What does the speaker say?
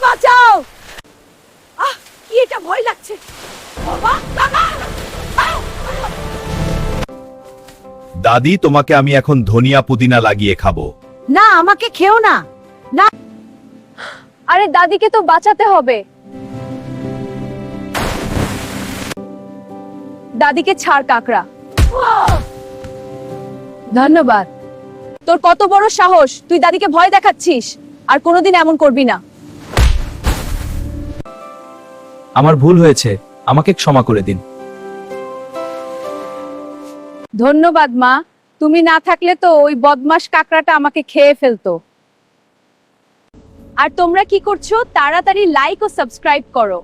বাঁচাও। কি এটা ভয় লাগছে। বাবা, বাবা! দাদি, তোমাকে আমি এখন ধনিয়া পুদিনা লাগিয়ে খাবো। না, আমাকে খেও না। না, আরে দাদিকে তো বাঁচাতে হবে। দাদিকে ছাড় কাকড়া। ধন্যবাদ। তোর কত বড় সাহস, তুই দাদিকে ভয় দেখাচ্ছিস। আর কোনোদিন এমন করবি না। আমার ভুল হয়েছে, আমাকে ক্ষমা করে দিন। ধন্যবাদ মা, তুমি না থাকলে তো ওই বদমাশ কাকড়াটা আমাকে খেয়ে ফেলতো। আর তোমরা কি করছো? তাড়াতাড়ি লাইক ও সাবস্ক্রাইব করো।